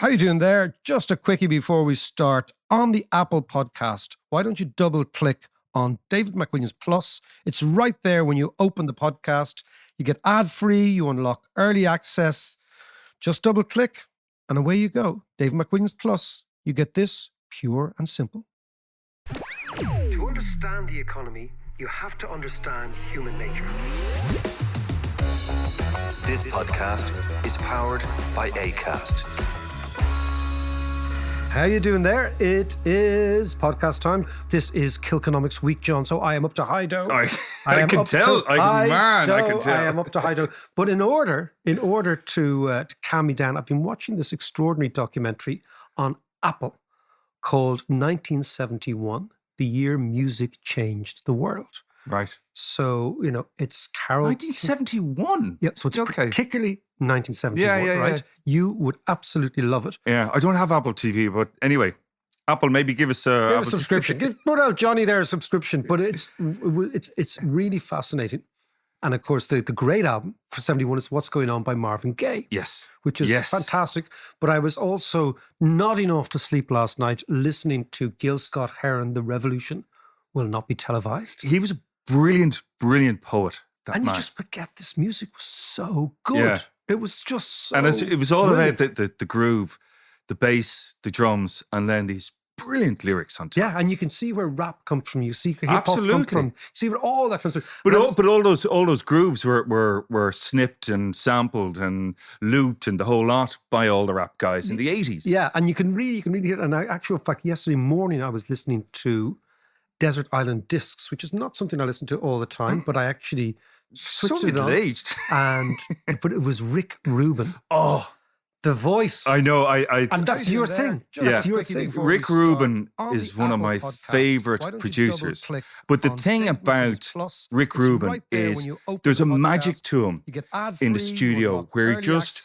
How you doing there? Just a quickie before we start. On the Apple podcast, why don't you double click on David McWilliams Plus? It's right there when you open the podcast. You get ad-free, you unlock early access. Just double click and away you go. David McWilliams Plus. You get this pure and simple. To understand the economy, you have to understand human nature. This podcast is powered by Acast. How you doing there? It is podcast time. This is Kilconomics Week, John. So I am up to high dough. I can tell. I can tell. I am up to high dough. But in order to calm me down, I've been watching this extraordinary documentary on Apple called 1971, the year music changed the world. Right. So, it's Carol. 1971? Yeah, so it's particularly 1971, right? Yeah. You would absolutely love it. Yeah, I don't have Apple TV, but anyway, Apple, maybe give us a subscription. Give Johnny there a subscription. But it's really fascinating. And of course, the great album for 71 is What's Going On by Marvin Gaye. Yes. Which is fantastic. But I was also nodding off to sleep last night listening to Gil Scott-Heron, The Revolution Will Not Be Televised. He was a brilliant, brilliant poet. You just forget this music was so good. Yeah. It was just so And it was all brilliant. about the groove, the bass, the drums, and then these brilliant lyrics on top. Yeah, and you can see where rap comes from. You see hip hop comes from. You see where all that comes from. But all those grooves were snipped and sampled and looped and the whole lot by all the rap guys in the 80s. Yeah, and you can really hear it. And actual fact, yesterday morning I was listening to Desert Island Discs, which is not something I listen to all the time, but I actually switched it on. Middle-aged. But it was Rick Rubin. Oh, the voice. I know. And that's your thing. That's your thing. Rick Rubin is one of my favorite producers. But the thing about Rick Rubin is there's a magic to him in the studio where he just...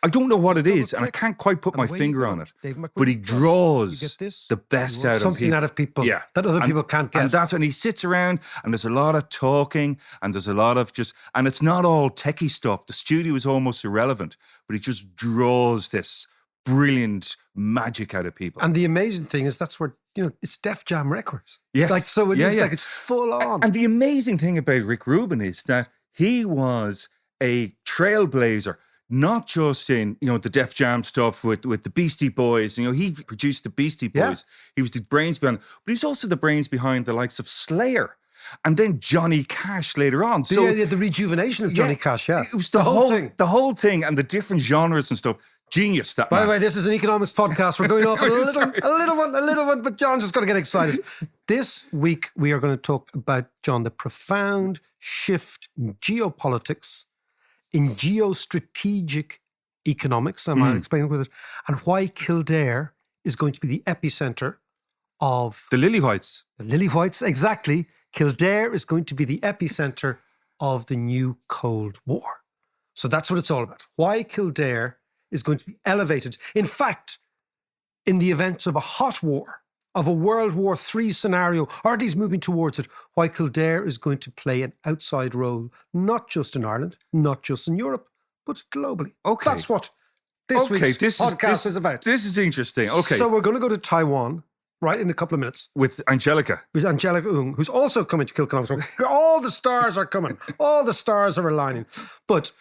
I don't know what it is, and I can't quite put my finger on it, but he draws the best out of people. Something out of people that other people can't get. And he sits around, and there's a lot of talking, and there's a lot of and it's not all techie stuff. The studio is almost irrelevant, but he just draws this brilliant magic out of people. And the amazing thing is that's where, it's Def Jam Records. Yes. It's full on. And the amazing thing about Rick Rubin is that he was a trailblazer. Not just in, the Def Jam stuff with the Beastie Boys. He produced the Beastie Boys. Yeah. He was the brains behind, but he's also the brains behind the likes of Slayer. And then Johnny Cash later on. So the rejuvenation of Johnny Cash, yeah. It was the whole thing and the different genres and stuff. Genius, that By man. the way, this is an economics podcast. We're going off on a little one, but John's just going to get excited. This week, we are going to talk about, John, the profound shift in geopolitics, in geostrategic economics, and I'll explain with it, and why Kildare is going to be the epicenter of... The Lily Whites. The Lily Whites, exactly. Kildare is going to be the epicenter of the new Cold War. So that's what it's all about. Why Kildare is going to be elevated. In fact, in the event of a hot war, of a World War III scenario, or at least moving towards it, why Kildare is going to play an outside role, not just in Ireland, not just in Europe, but globally. Okay. That's what this week's podcast is about. This is interesting. Okay. So we're going to go to Taiwan, right, in a couple of minutes. With Angelica. With Angelica Oung, who's also coming to Kilconomics. All the stars are coming. All the stars are aligning. But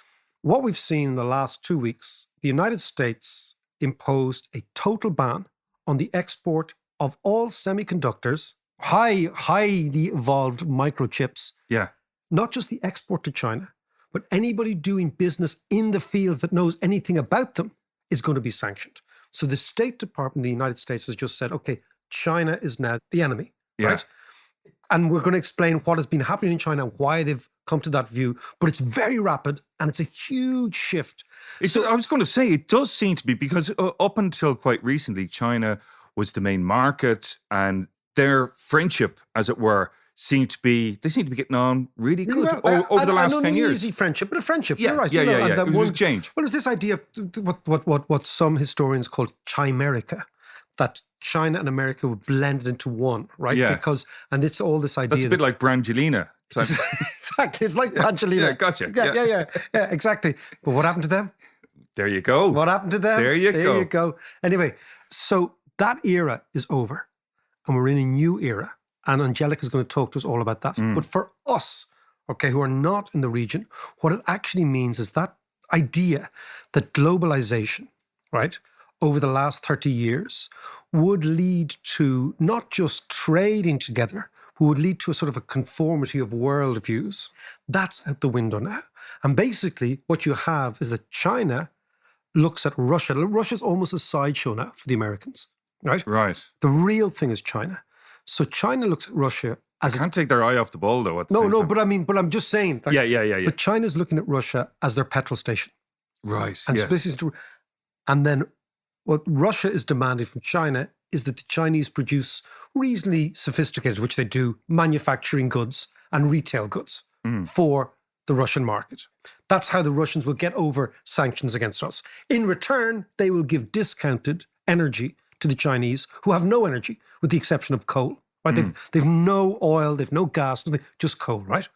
what we've seen in the last 2 weeks, the United States imposed a total ban on the export of all semiconductors, highly evolved microchips. Yeah. Not just the export to China, but anybody doing business in the field that knows anything about them is going to be sanctioned. So the State Department of the United States has just said, okay, China is now the enemy, right? And we're going to explain what has been happening in China, why they've come to that view. But it's very rapid and it's a huge shift. I was going to say, it does seem to be, because up until quite recently, China was the main market, and their friendship, as it were, seem to be getting on really good over the last 10 years. Easy friendship, but a friendship. Yeah, you're right. Yeah. It was a change. Well, it was this idea of what some historians call Chimerica, that China and America were blended into one, right? Yeah. And it's all this idea. That's a bit like Brangelina. Exactly. It's like Brangelina. Yeah, gotcha. Yeah, exactly. But what happened to them? There you go. What happened to them? There you go. Anyway, so that era is over and we're in a new era. And Angelica's going to talk to us all about that. But for us, okay, who are not in the region, what it actually means is that idea that globalization, right, over the last 30 years would lead to not just trading together, but would lead to a sort of a conformity of worldviews. That's out the window now. And basically what you have is that China looks at Russia. Russia's almost a sideshow now for the Americans, right? Right. The real thing is China. So China looks at Russia as Can't take their eye off the ball, though. no, but I'm just saying. Like, Yeah. But China's looking at Russia as their petrol station. Right. And Yes. and then what Russia is demanding from China is that the Chinese produce reasonably sophisticated, which they do, manufacturing goods and retail goods for the Russian market. That's how the Russians will get over sanctions against us. In return, they will give discounted energy to the Chinese, who have no energy, with the exception of coal. Right? They've no oil, they've no gas, just coal, right?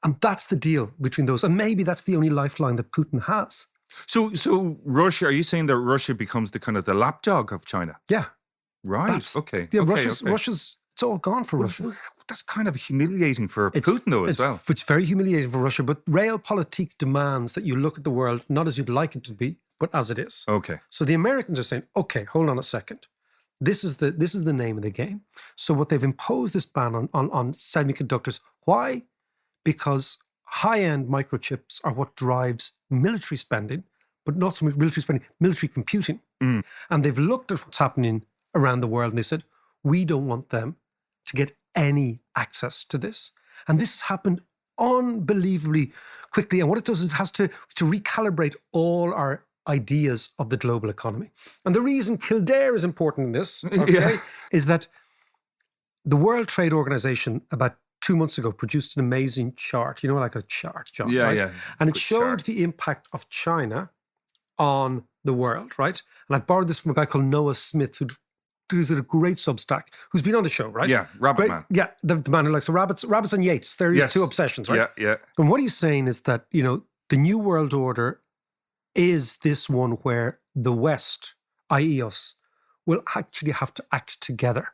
And that's the deal between those. And maybe that's the only lifeline that Putin has. So Russia, are you saying that Russia becomes the kind of the lapdog of China? Yeah. Right. Okay. Yeah, okay. Russia's, it's all gone for Russia. Well, that's kind of humiliating for Putin, though, as well. It's very humiliating for Russia, but realpolitik demands that you look at the world not as you'd like it to be, but as it is. Okay. So the Americans are saying, okay, hold on a second. This is the name of the game. So what they've imposed this ban on semiconductors. Why? Because high-end microchips are what drives military spending, but not so much military spending, military computing. And they've looked at what's happening around the world and they said, we don't want them to get any access to this. And this has happened unbelievably quickly. And what it does is it has to recalibrate all our ideas of the global economy. And the reason Kildare is important in this, okay, is that the World Trade Organization about 2 months ago produced an amazing chart, like a chart, John. Yeah, right? yeah. And it Good showed chart. the impact of China on the world, right? And I've borrowed this from a guy called Noah Smith, who's a great Substack, who's been on the show, right? Yeah, Rabbit Great, Man. Yeah, the man who likes the rabbits and Yates. They're his two obsessions, right? Yeah. And what he's saying is that, the New World Order is this one where the West, i.e. us, will actually have to act together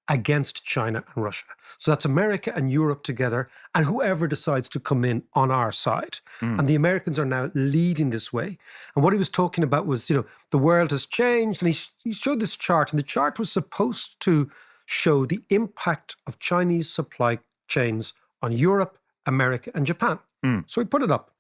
against China and Russia. So that's America and Europe together and whoever decides to come in on our side. And the Americans are now leading this way. And what he was talking about was, the world has changed. And he showed this chart, and the chart was supposed to show the impact of Chinese supply chains on Europe, America, and Japan. So he put it up.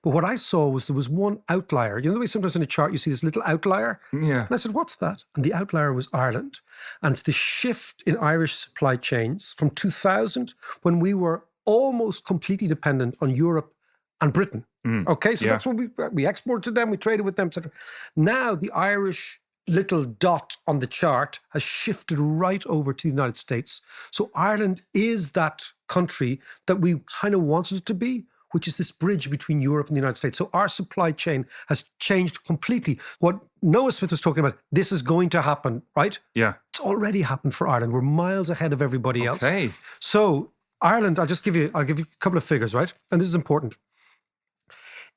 But what I saw was there was one outlier. You know the way sometimes in a chart you see this little outlier? Yeah. And I said, what's that? And the outlier was Ireland. And it's the shift in Irish supply chains from 2000, when we were almost completely dependent on Europe and Britain. Okay, so that's what we exported to them, we traded with them, etc. Now the Irish little dot on the chart has shifted right over to the United States. So Ireland is that country that we kind of wanted it to be, which is this bridge between Europe and the United States. So our supply chain has changed completely. What Noah Smith was talking about, this is going to happen, right? Yeah. It's already happened for Ireland. We're miles ahead of everybody else. Okay. So Ireland, I'll give you a couple of figures, right? And this is important.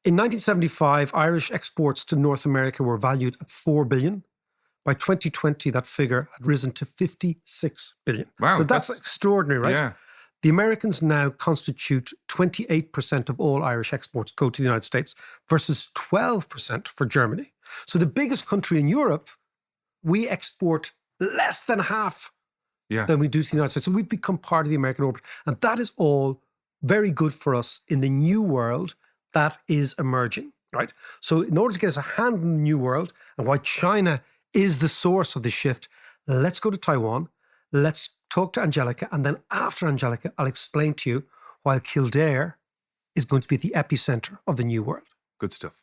In 1975, Irish exports to North America were valued at 4 billion. By 2020, that figure had risen to 56 billion. Wow. So that's extraordinary, right? Yeah. The Americans now constitute 28% of all Irish exports go to the United States versus 12% for Germany. So the biggest country in Europe, we export less than half than we do to the United States. So we've become part of the American orbit. And that is all very good for us in the new world that is emerging, right? So in order to get us a hand in the new world and why China is the source of the shift, let's go to Taiwan. Let's talk to Angelica. And then after Angelica, I'll explain to you why Kildare is going to be at the epicenter of the new world. Good stuff.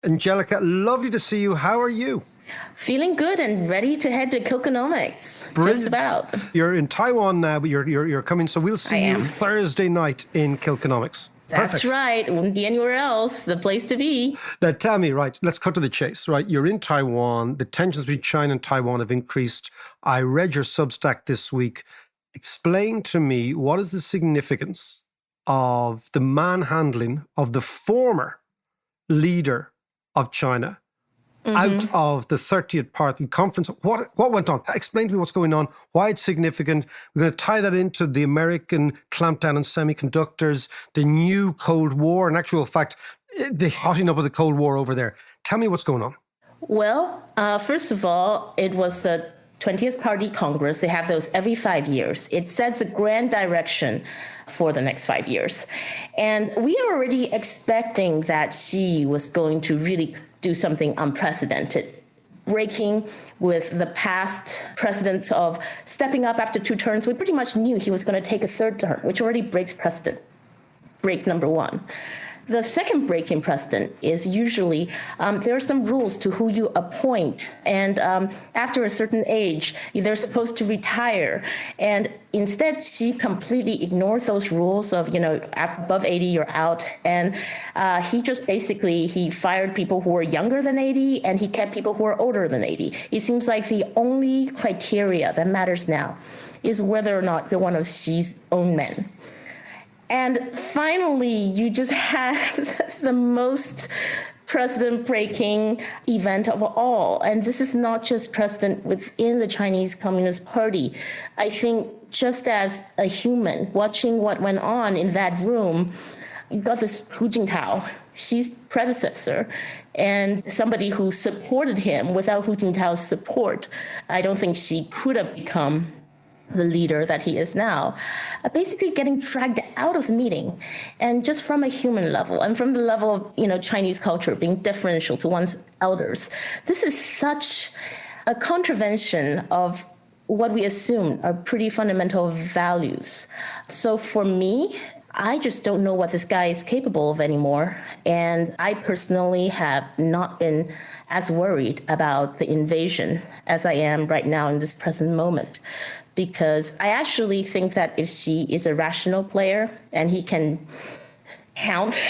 Angelica, lovely to see you. How are you? Feeling good and ready to head to Kilkenomics. Brilliant. Just about. You're in Taiwan now, but you're coming. So we'll see I you am. Thursday night in Kilkenomics. That's Perfect. right. It wouldn't be anywhere else. The place to be. Now tell me, right, let's cut to the chase, right? You're in Taiwan. The tensions between China and Taiwan have increased. I read your Substack this week. Explain to me, what is the significance of the manhandling of the former leader of China out of the 30th Party Conference. What went on? Explain to me what's going on, why it's significant. We're going to tie that into the American clampdown on semiconductors, the new Cold War, in actual fact, the hotting up of the Cold War over there. Tell me what's going on. Well, first of all, it was the 20th Party Congress. They have those every 5 years. It sets a grand direction for the next 5 years. And we are already expecting that Xi was going to really do something unprecedented, breaking with the past precedents of stepping up after 2 terms. We pretty much knew he was going to take a 3rd term, which already breaks precedent. Break number 1. The second breaking precedent is usually there are some rules to who you appoint. And after a certain age, they're supposed to retire. And instead, she completely ignored those rules of, above 80, you're out. And he just he fired people who were younger than 80, and he kept people who were older than 80. It seems like the only criteria that matters now is whether or not you're one of Xi's own men. And finally, you just had the most precedent-breaking event of all. And this is not just precedent within the Chinese Communist Party. I think just as a human watching what went on in that room, you got this Hu Jintao, Xi's predecessor, and somebody who supported him. Without Hu Jintao's support, I don't think Xi could have become the leader that he is now, basically getting dragged out of the meeting. And just from a human level and from the level of, Chinese culture being deferential to one's elders, this is such a contravention of what we assume are pretty fundamental values. So for me, I just don't know what this guy is capable of anymore. And I personally have not been as worried about the invasion as I am right now in this present moment. Because I actually think that if Xi is a rational player and he can count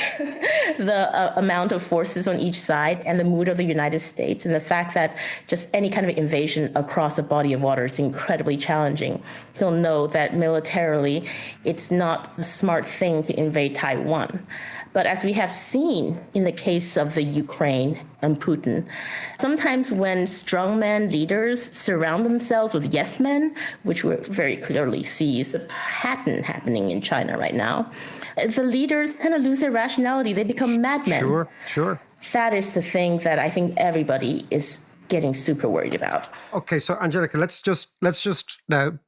the amount of forces on each side and the mood of the United States and the fact that just any kind of invasion across a body of water is incredibly challenging, he'll know that militarily it's not a smart thing to invade Taiwan. But as we have seen in the case of the Ukraine and Putin, sometimes when strongman leaders surround themselves with yes men, which we very clearly see is a pattern happening in China right now, the leaders kind of lose their rationality. They become madmen. Sure. That is the thing that I think everybody is getting super worried about. Okay, so Angelica, let's just now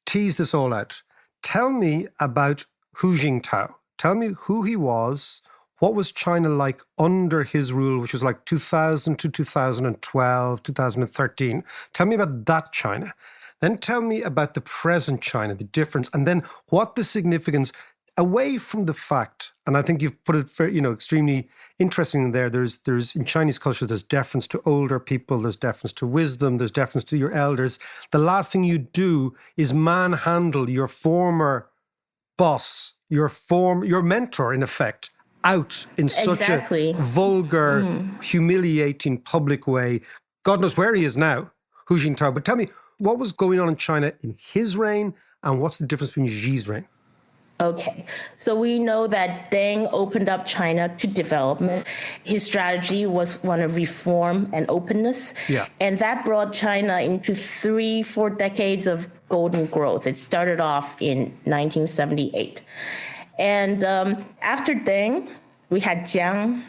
tease this all out. Tell me about Hu Jintao. Tell me who he was. What was China like under his rule, which was like 2000 to 2012, 2013? Tell me about that China. Then tell me about the present China, the difference, and then what the significance, away from the fact, and I think you've put it very, extremely interesting there. There's in Chinese culture, there's deference to older people, there's deference to wisdom, there's deference to your elders. The last thing you do is manhandle your former boss, your mentor, in effect, out in such a vulgar, humiliating public way. God knows where he is now, Hu Jintao. But tell me, what was going on in China in his reign, and what's the difference between Xi's reign? Okay, so we know that Deng opened up China to development. His strategy was one of reform and openness. Yeah. And that brought China into 3-4 decades of golden growth. It started off in 1978. And after Deng, we had Jiang,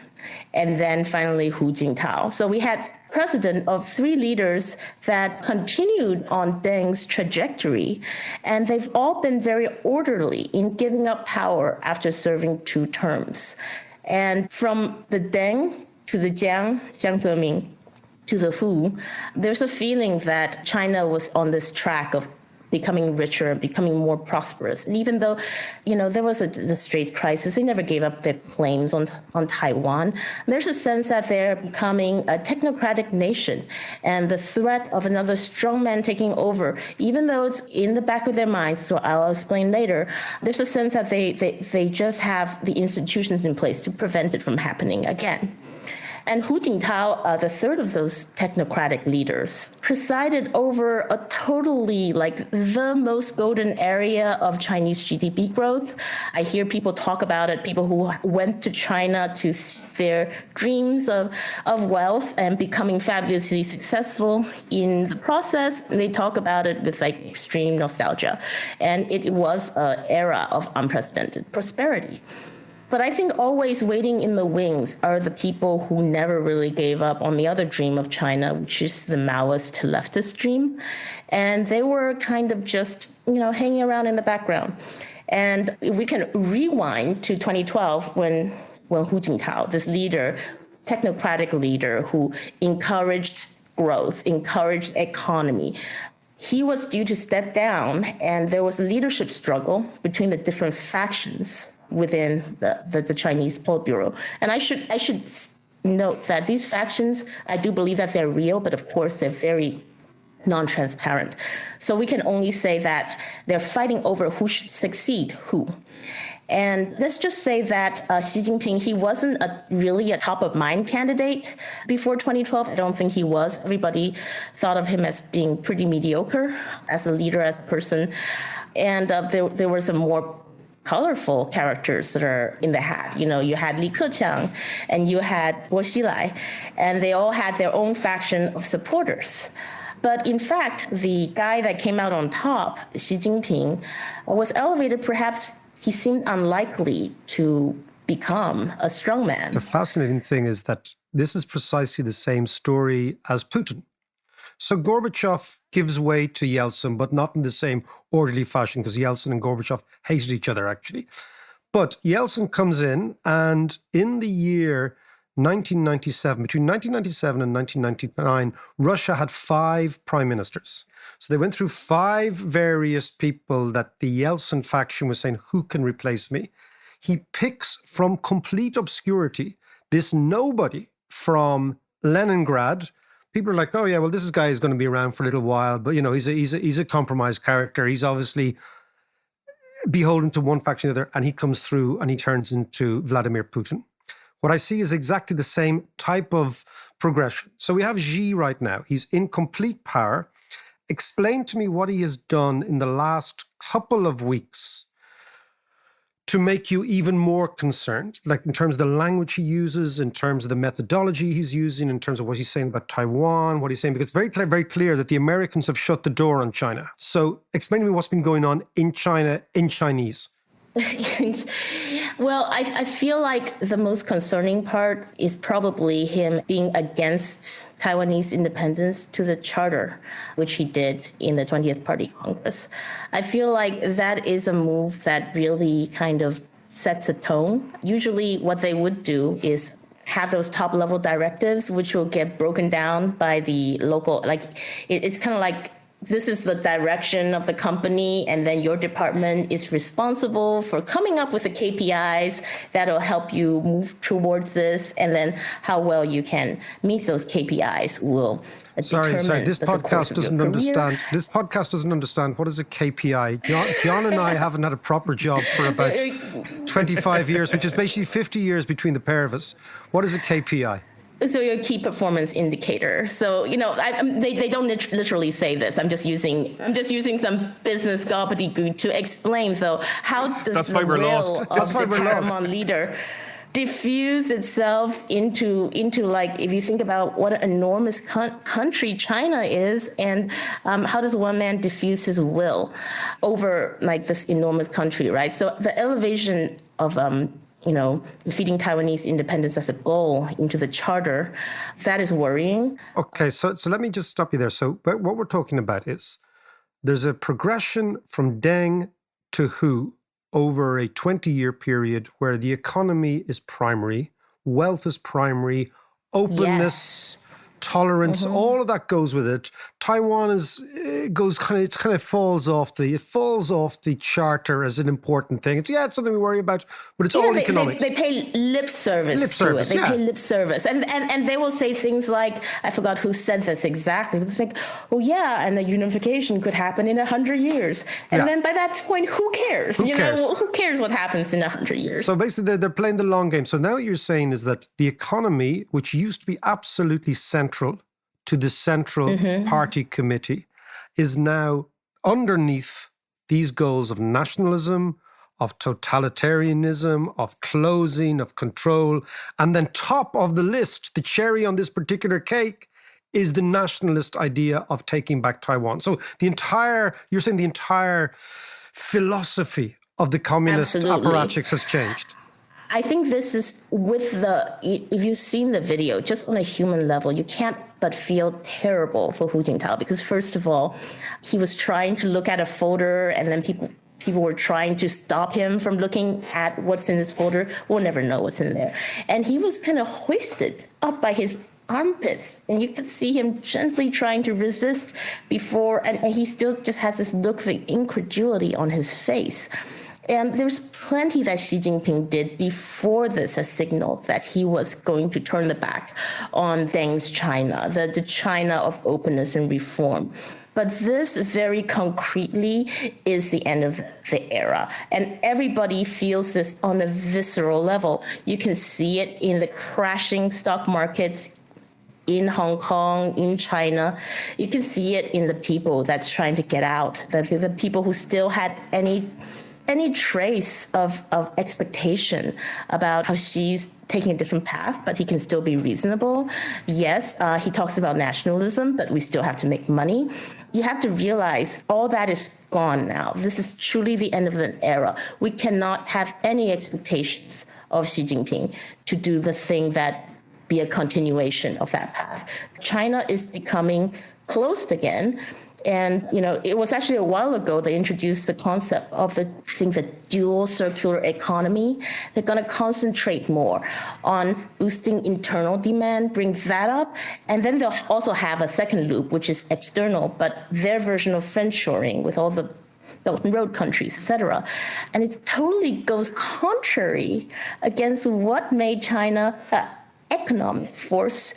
and then finally Hu Jintao. So we had precedent of 3 leaders that continued on Deng's trajectory, and they've all been very orderly in giving up power after serving 2 terms. And from the Deng to the Jiang Zemin, to the Hu, there's a feeling that China was on this track of becoming richer, becoming more prosperous. And even though, there was the Straits crisis, they never gave up their claims on Taiwan. There's a sense that they're becoming a technocratic nation, and the threat of another strongman taking over, even though it's in the back of their minds, so I'll explain later, there's a sense that they just have the institutions in place to prevent it from happening again. And Hu Jintao, the third of those technocratic leaders, presided over a totally like the most golden area of Chinese GDP growth. I hear people talk about it, people who went to China to see their dreams of wealth and becoming fabulously successful in the process. They talk about it with like extreme nostalgia. And it was an era of unprecedented prosperity. But I think always waiting in the wings are the people who never really gave up on the other dream of China, which is the Maoist to leftist dream. And they were kind of just, hanging around in the background. And if we can rewind to 2012 when Hu Jintao, this leader, technocratic leader who encouraged growth, encouraged economy, he was due to step down, and there was a leadership struggle between the different factions within the Chinese Politburo. And I should note that these factions, I do believe that they're real, but of course they're very non-transparent. So we can only say that they're fighting over who should succeed who. And let's just say that Xi Jinping, he wasn't really a top-of-mind candidate before 2012. I don't think he was. Everybody thought of him as being pretty mediocre as a leader, as a person. And there were some more colorful characters that are in the hat. You had Li Keqiang and you had Guo Xilai, and they all had their own faction of supporters. But in fact, the guy that came out on top, Xi Jinping, was elevated. Perhaps he seemed unlikely to become a strongman. The fascinating thing is that this is precisely the same story as Putin. So Gorbachev gives way to Yeltsin, but not in the same orderly fashion, because Yeltsin and Gorbachev hated each other, actually. But Yeltsin comes in, and in the year 1997, between 1997 and 1999, Russia had 5 prime ministers. So they went through 5 various people that the Yeltsin faction was saying, who can replace me? He picks from complete obscurity this nobody from Leningrad. People are like, oh yeah, well, this guy is going to be around for a little while, but he's a compromised character. He's obviously beholden to one faction or the other, and he comes through and he turns into Vladimir Putin. What I see is exactly the same type of progression. So we have Xi right now. He's in complete power. Explain to me what he has done in the last couple of weeks to make you even more concerned, like in terms of the language he uses, in terms of the methodology he's using, in terms of what he's saying about Taiwan, what he's saying, because it's very clear that the Americans have shut the door on China. So explain to me what's been going on in China, in Chinese. Well, I feel like the most concerning part is probably him being against Taiwanese independence to the charter, which he did in the 20th Party Congress. I feel like that is a move that really kind of sets a tone. Usually what they would do is have those top level directives, which will get broken down by the local, it's kind of like, this is the direction of the company, and then your department is responsible for coming up with the KPIs that'll help you move towards this, and then how well you can meet those KPIs will determine. This podcast doesn't understand. This podcast doesn't understand what is a KPI. John and I haven't had a proper job for about 25 years, which is basically 50 years between the pair of us. What is a KPI? So your key performance indicator. So they don't literally say this. I'm just using some business gobbledygook to explain though how does the will of the paramount leader diffuse itself into like, if you think about what an enormous country China is, and how does one man diffuse his will over like this enormous country, right? So the elevation of defeating Taiwanese independence as a goal into the charter, that is worrying. Okay, so let me just stop you there. So what we're talking about is there's a progression from Deng to Hu over a 20-year period where the economy is primary, wealth is primary, openness, tolerance, all of that goes with it. Taiwan falls off the charter as an important thing. It's something we worry about, but it's all economics. They pay lip service to it. They pay lip service. And they will say things like, I forgot who said this exactly, but it's like, oh yeah, and the unification could happen in 100 years. And then by that point, who cares? Who cares what happens in 100 years? So basically they're playing the long game. So now what you're saying is that the economy, which used to be absolutely central to the Central Party Committee, is now underneath these goals of nationalism, of totalitarianism, of closing, of control. And then top of the list, the cherry on this particular cake, is the nationalist idea of taking back Taiwan. So you're saying the entire philosophy of the communist apparatchiks has changed. I think this is if you've seen the video, just on a human level, you can't but feel terrible for Hu Jintao, because first of all, he was trying to look at a folder, and then people were trying to stop him from looking at what's in this folder. We'll never know what's in there. And he was kind of hoisted up by his armpits, and you could see him gently trying to resist before, and he still just has this look of incredulity on his face. And there's plenty that Xi Jinping did before this as signaled that he was going to turn the back on Deng's China, the China of openness and reform. But this very concretely is the end of the era. And everybody feels this on a visceral level. You can see it in the crashing stock markets in Hong Kong, in China. You can see it in the people that's trying to get out, the people who still had any trace of expectation about how Xi's taking a different path, but he can still be reasonable. Yes, he talks about nationalism, but we still have to make money. You have to realize all that is gone now. This is truly the end of an era. We cannot have any expectations of Xi Jinping to do the thing that be a continuation of that path. China is becoming closed again. And, it was actually a while ago they introduced the concept of the dual circular economy. They're going to concentrate more on boosting internal demand, bring that up. And then they'll also have a second loop, which is external, but their version of friendshoring with all the Belt and Road countries, et cetera. And it totally goes contrary against what made China an economic force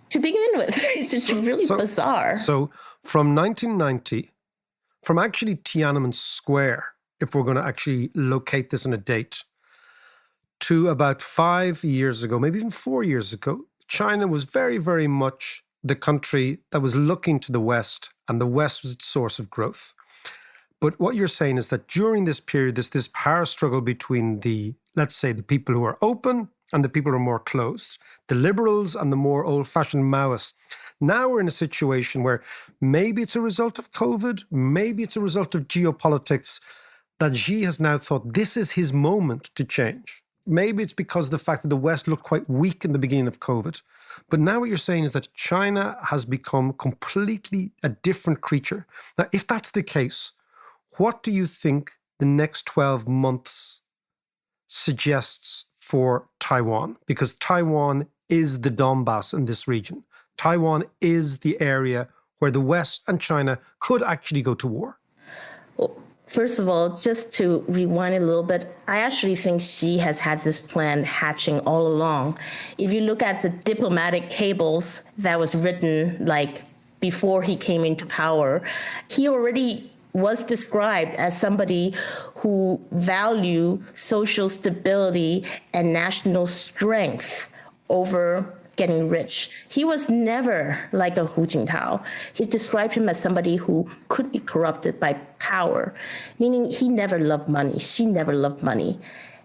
to begin with. It's really bizarre. So from 1990, from actually Tiananmen Square, if we're going to actually locate this on a date, to about 5 years ago, maybe even 4 years ago, China was very, very much the country that was looking to the West, and the West was its source of growth. But what you're saying is that during this period, there's this power struggle between let's say, the people who are open and the people who are more closed, the liberals and the more old-fashioned Maoists. Now we're in a situation where maybe it's a result of COVID, maybe it's a result of geopolitics, that Xi has now thought this is his moment to change. Maybe it's because of the fact that the West looked quite weak in the beginning of COVID. But now what you're saying is that China has become completely a different creature. Now, if that's the case, what do you think the next 12 months suggests for Taiwan? Because Taiwan is the Donbass in this region. Taiwan is the area where the West and China could actually go to war. Well, first of all, just to rewind a little bit, I actually think Xi has had this plan hatching all along. If you look at the diplomatic cables that was written before he came into power, he already was described as somebody who valued social stability and national strength over getting rich. He was never like a Hu Jintao. He described him as somebody who could be corrupted by power, meaning he never loved money. She never loved money.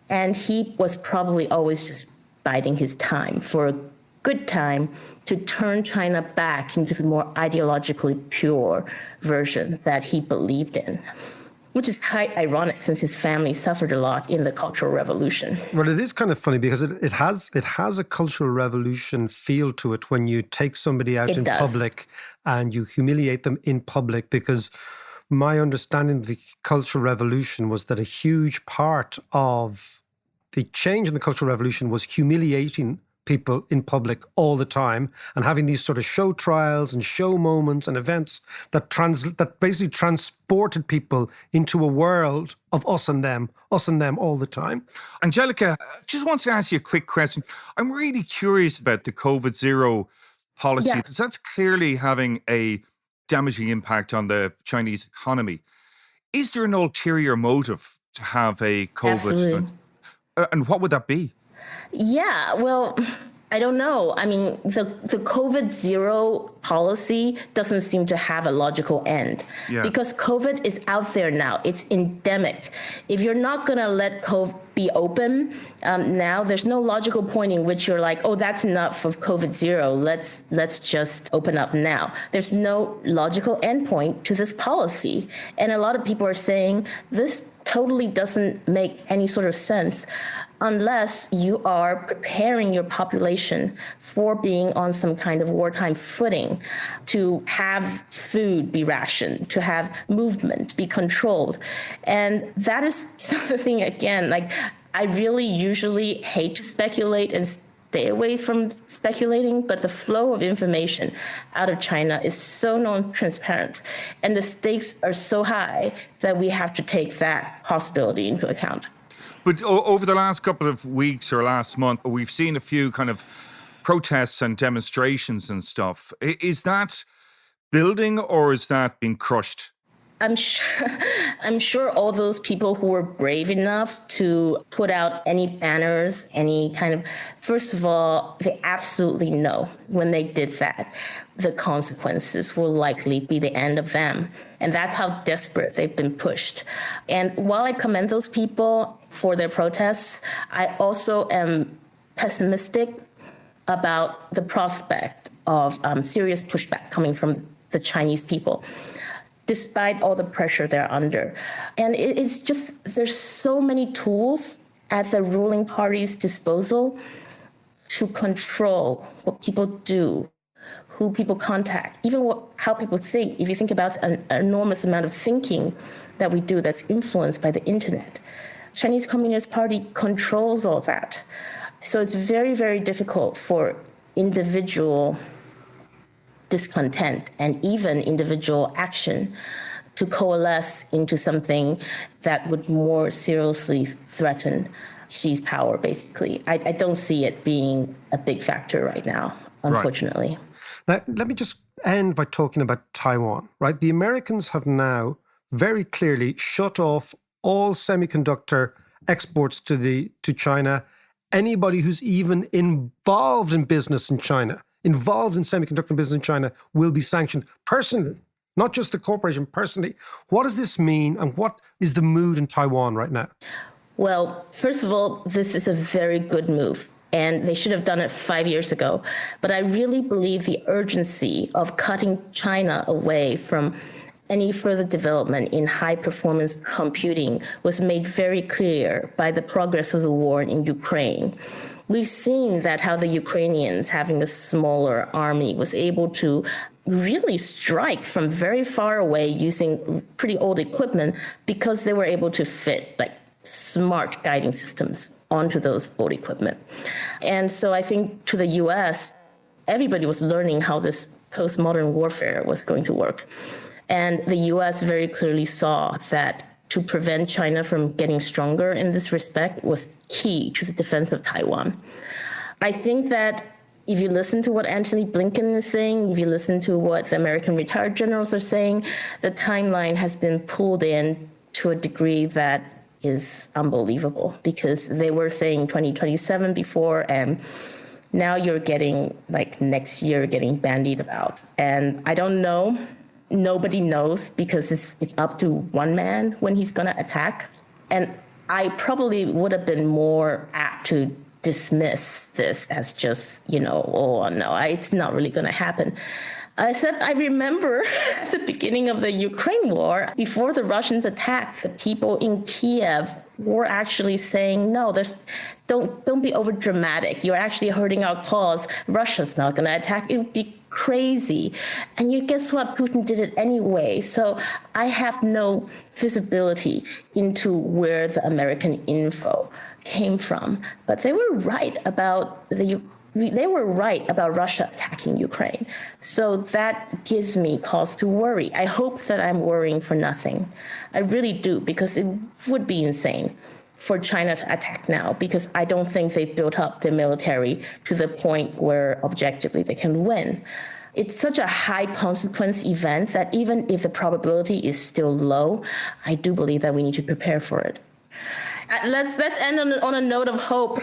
And he was probably always just biding his time for a good time to turn China back into the more ideologically pure version that he believed in, which is quite ironic since his family suffered a lot in the Cultural Revolution. Well, it is kind of funny because it has a Cultural Revolution feel to it when you take somebody out in public and you humiliate them in public, because my understanding of the Cultural Revolution was that a huge part of the change in the Cultural Revolution was humiliating people in public all the time and having these sort of show trials and show moments and events that basically transported people into a world of us and them all the time. Angelica, I just want to ask you a quick question. I'm really curious about the COVID zero policy, because that's clearly having a damaging impact on the Chinese economy. Is there an ulterior motive to have a COVID? Absolutely. And what would that be? Yeah, well, I don't know. I mean, the COVID zero policy doesn't seem to have a logical end because COVID is out there now. It's endemic. If you're not going to let COVID be open now, there's no logical point in which you're like, oh, that's enough of COVID zero. Let's just open up now. There's no logical endpoint to this policy. And a lot of people are saying this totally doesn't make any sort of sense unless you are preparing your population for being on some kind of wartime footing, to have food be rationed, to have movement be controlled. And that is something, again, like I really usually hate to speculate and stay away from speculating, but the flow of information out of China is so non-transparent and the stakes are so high that we have to take that possibility into account. But over the last couple of weeks or last month, we've seen a few kind of protests and demonstrations and stuff. Is that building or is that being crushed? I'm sure all those people who were brave enough to put out any banners, any kind of, first of all, they absolutely know when they did that, the consequences will likely be the end of them. And that's how desperate they've been pushed. And while I commend those people for their protests, I also am pessimistic about the prospect of serious pushback coming from the Chinese people, despite all the pressure they're under. And it's just, there's so many tools at the ruling party's disposal to control what people do, who people contact, even how people think. If you think about an enormous amount of thinking that we do that's influenced by the internet, Chinese Communist Party controls all that. So it's very, very difficult for individual discontent and even individual action to coalesce into something that would more seriously threaten Xi's power, basically. I don't see it being a big factor right now, unfortunately. Right. Now, let me just end by talking about Taiwan, right? The Americans have now very clearly shut off all semiconductor exports to China. Anybody who's even involved in business in China, involved in semiconductor business in China, will be sanctioned personally, not just the corporation, personally. What does this mean, and what is the mood in Taiwan right now? Well, first of all, this is a very good move, and they should have done it 5 years ago. But I really believe the urgency of cutting China away from any further development in high-performance computing was made very clear by the progress of the war in Ukraine. We've seen that how the Ukrainians, having a smaller army, was able to really strike from very far away using pretty old equipment because they were able to fit like smart guiding systems onto those old equipment. And so I think to the US, everybody was learning how this postmodern warfare was going to work. And the US very clearly saw that to prevent China from getting stronger in this respect was key to the defense of Taiwan. I think that if you listen to what Antony Blinken is saying, if you listen to what the American retired generals are saying, the timeline has been pulled in to a degree that is unbelievable, because they were saying 2027 before, and now you're getting like next year getting bandied about. And I don't know. Nobody knows, because it's up to one man when he's going to attack. And I probably would have been more apt to dismiss this as just, oh, no, it's not really going to happen. Except I remember at the beginning of the Ukraine war, before the Russians attacked, the people in Kiev were actually saying, no, don't be over dramatic. You're actually hurting our cause. Russia's not going to attack. It would be crazy. And you guess what? Putin did it anyway. So I have no visibility into where the American info came from. But they were right about the they were right about Russia attacking Ukraine. So that gives me cause to worry. I hope that I'm worrying for nothing. I really do, because it would be insane for China to attack now, because I don't think they've built up their military to the point where objectively they can win. It's such a high consequence event that even if the probability is still low, I do believe that we need to prepare for it. Let's end on a note of hope.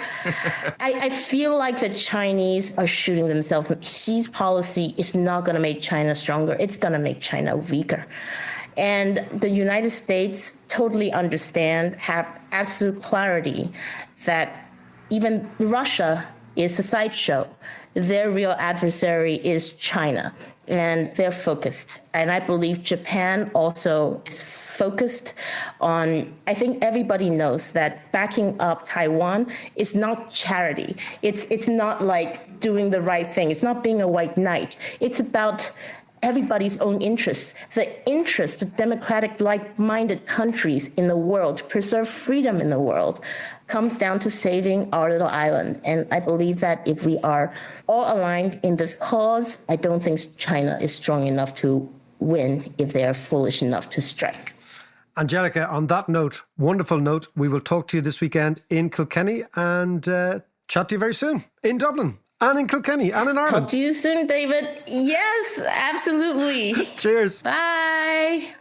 I feel like the Chinese are shooting themselves. Xi's policy is not going to make China stronger. It's going to make China weaker. And the United States totally understand, have absolute clarity that even Russia is a sideshow. Their real adversary is China, and they're focused. And I believe Japan also is focused on, I think everybody knows that backing up Taiwan is not charity. It's not like doing the right thing. It's not being a white knight. It's about everybody's own interests, the interest of democratic, like-minded countries in the world to preserve freedom in the world comes down to saving our little island. And I believe that if we are all aligned in this cause, I don't think China is strong enough to win if they are foolish enough to strike. Angelica, on that note, wonderful note, we will talk to you this weekend in Kilkenny and chat to you very soon in Dublin. And in Kilkenny, and in Ireland. Talk to you soon, David. Yes, absolutely. Cheers. Bye.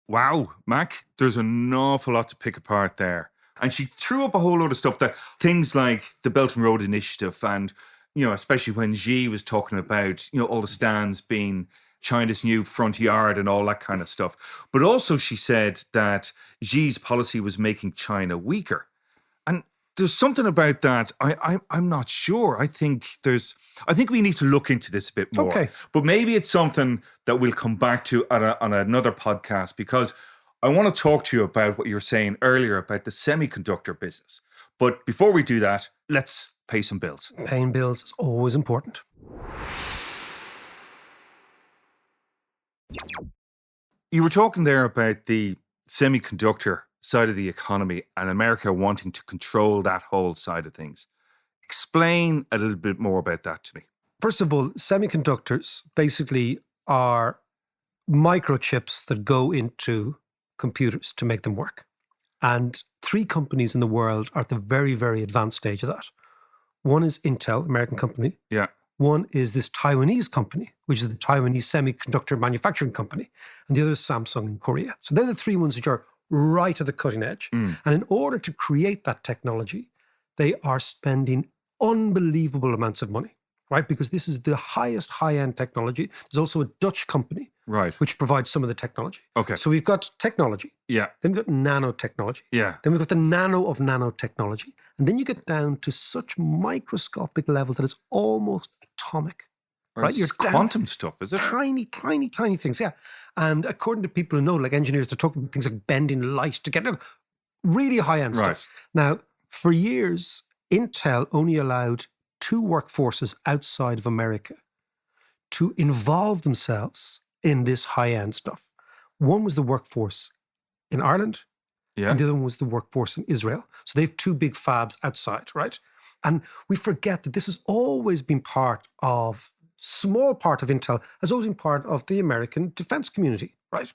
Wow, Mac, there's an awful lot to pick apart there. And she threw up a whole load of stuff, that things like the Belt and Road Initiative, and, especially when Xi was talking about, all the stands being China's new front yard and all that kind of stuff. But also she said that Xi's policy was making China weaker. And there's something about that. I'm not sure. I think we need to look into this a bit more. Okay. But maybe it's something that we'll come back to on another podcast, because I want to talk to you about what you were saying earlier about the semiconductor business. But before we do that, let's pay some bills. Paying bills is always important. You were talking there about the semiconductor side of the economy and America wanting to control that whole side of things. Explain a little bit more about that to me. First of all, semiconductors basically are microchips that go into computers to make them work. And 3 companies in the world are at the very, very advanced stage of that. One is Intel, American company. Yeah. One is this Taiwanese company, which is the Taiwanese semiconductor manufacturing company. And the other is Samsung in Korea. So they're the 3 ones which are right at the cutting edge. And in order to create that technology, they are spending unbelievable amounts of money, right? Because this is the highest high-end technology. There's also a Dutch company, right, which provides some of the technology. Okay. So we've got technology. Yeah. Then we've got nanotechnology. Yeah. Then we've got the nano of nanotechnology. And then you get down to such microscopic levels that it's almost atomic. Right, It's quantum stuff, is it? Tiny, tiny, tiny things, yeah. And according to people who know, like engineers, they're talking about things like bending light to get really high-end stuff. Now, for years, Intel only allowed 2 workforces outside of America to involve themselves in this high-end stuff. One was the workforce in Ireland, and the other one was the workforce in Israel. So they have 2 big fabs outside, right? And we forget that this has always been small part of Intel has always been part of the American defense community, right?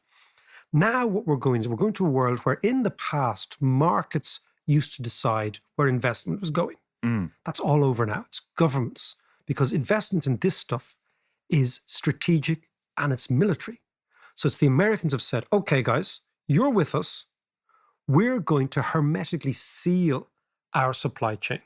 Now what we're going to a world where in the past, markets used to decide where investment was going. That's all over now. It's governments, because investment in this stuff is strategic and it's military. So it's the Americans have said, okay, guys, you're with us. We're going to hermetically seal our supply chain.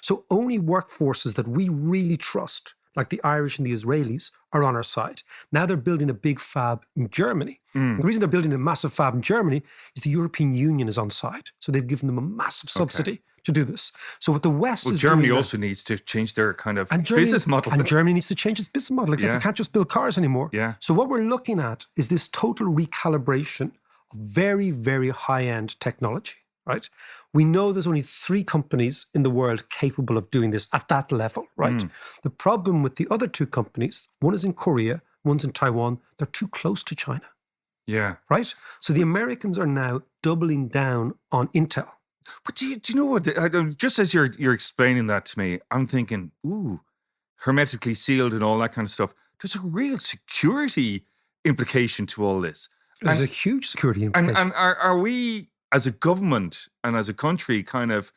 So only workforces that we really trust, like the Irish and the Israelis, are on our side. Now they're building a big fab in Germany. The reason they're building a massive fab in Germany is the European Union is on side. So they've given them a massive subsidy to do this. So what the West is Germany doing also needs to change their kind of business business model. And Germany needs to change its business model. Except they can't just build cars anymore. Yeah. So what we're looking at is this total recalibration of very, very high-end technology, right? We know there's only 3 companies in the world capable of doing this at that level, right? The problem with the other 2 companies, one is in Korea, one's in Taiwan, they're too close to China. Yeah. Right? So the Americans are now doubling down on Intel. But do you know what? Just as you're explaining that to me, I'm thinking, ooh, hermetically sealed and all that kind of stuff. There's a real security implication to all this. There's a huge security implication. And are we, as a government and as a country, kind of,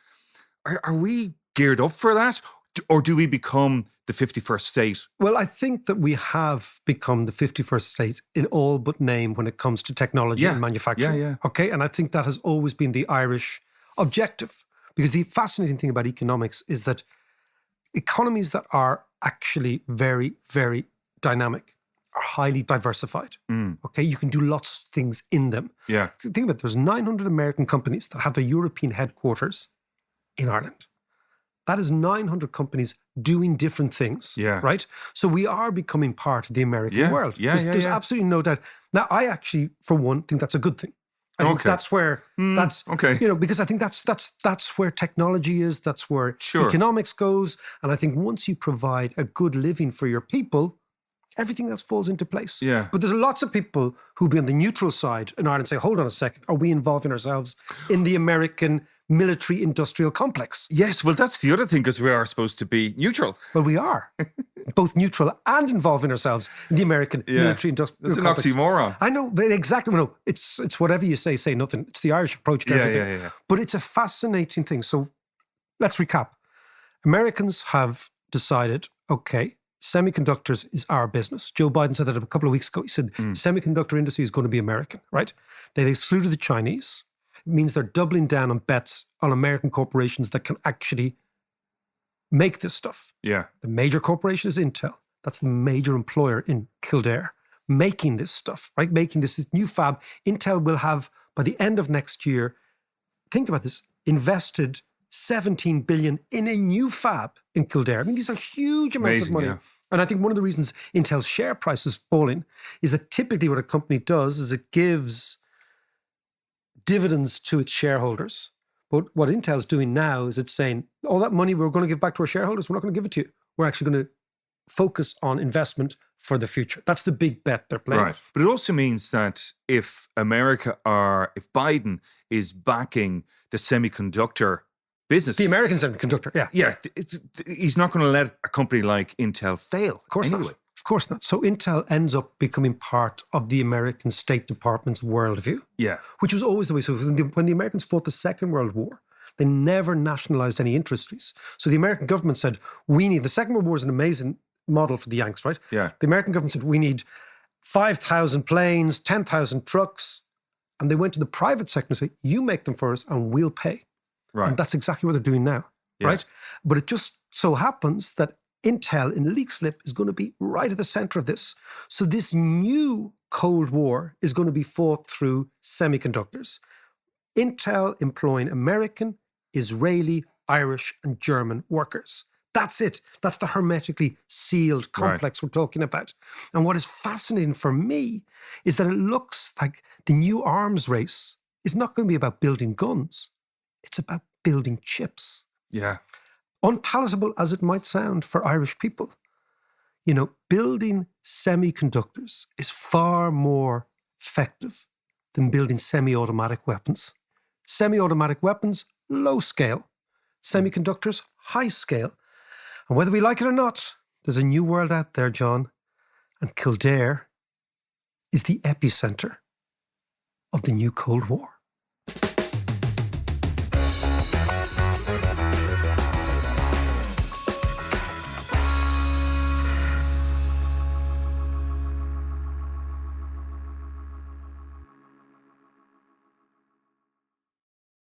are we geared up for that? Or do we become the 51st state? Well, I think that we have become the 51st state in all but name when it comes to technology and manufacturing. Yeah. Okay, and I think that has always been the Irish objective. Because the fascinating thing about economics is that economies that are actually very, very dynamic are highly diversified. Okay, you can do lots of things in them. Yeah. Think about it, there's 900 American companies that have their European headquarters in Ireland. That is 900 companies doing different things. Yeah. Right? So we are becoming part of the American world. There's absolutely no doubt. Now, I actually, for one, think that's a good thing. I think that's where because I think that's where technology is, that's where economics goes. And I think once you provide a good living for your people, everything else falls into place. Yeah. But there's lots of people who be on the neutral side in Ireland and say, hold on a second, are we involving ourselves in the American military industrial complex? Yes, well, that's the other thing, because we are supposed to be neutral. Well, we are both neutral and involving ourselves in the American military industrial complex. It's an oxymoron. I know, but exactly. No, it's whatever you say nothing. It's the Irish approach to everything. Yeah. But it's a fascinating thing. So let's recap. Americans have decided, okay, semiconductors is our business. Joe Biden said that a couple of weeks ago. He said semiconductor industry is going to be American, right? They've excluded the Chinese. It means they're doubling down on bets on American corporations that can actually make this stuff. Yeah. The major corporation is Intel. That's the major employer in Kildare, making this stuff, right? Making this new fab. Intel will have, by the end of next year, think about this, invested 17 billion in a new fab in Kildare. I mean, these are huge amounts of money. Yeah. And I think one of the reasons Intel's share price is falling is that typically what a company does is it gives dividends to its shareholders. But what Intel's doing now is it's saying, all that money we're going to give back to our shareholders, we're not going to give it to you. We're actually going to focus on investment for the future. That's the big bet they're playing. Right. But it also means that if Biden is backing the semiconductor business. The American semiconductor, yeah. Yeah, he's not going to let a company like Intel fail. Of course not. Of course not. So Intel ends up becoming part of the American State Department's worldview. Yeah. Which was always the way. So when the Americans fought the Second World War, they never nationalized any industries. So the American government said, the Second World War is an amazing model for the Yanks, right? Yeah. The American government said, we need 5,000 planes, 10,000 trucks. And they went to the private sector and said, you make them for us and we'll pay. Right. And that's exactly what they're doing now, right? But it just so happens that Intel in Leakslip is going to be right at the center of this. So this new Cold War is going to be fought through semiconductors. Intel employing American, Israeli, Irish, and German workers. That's it. That's the hermetically sealed complex we're talking about. And what is fascinating for me is that it looks like the new arms race is not going to be about building guns. It's about building chips. Yeah. Unpalatable as it might sound for Irish people. You know, building semiconductors is far more effective than building semi-automatic weapons. Semi-automatic weapons, low scale. Semiconductors, high scale. And whether we like it or not, there's a new world out there, John. And Kildare is the epicenter of the new Cold War.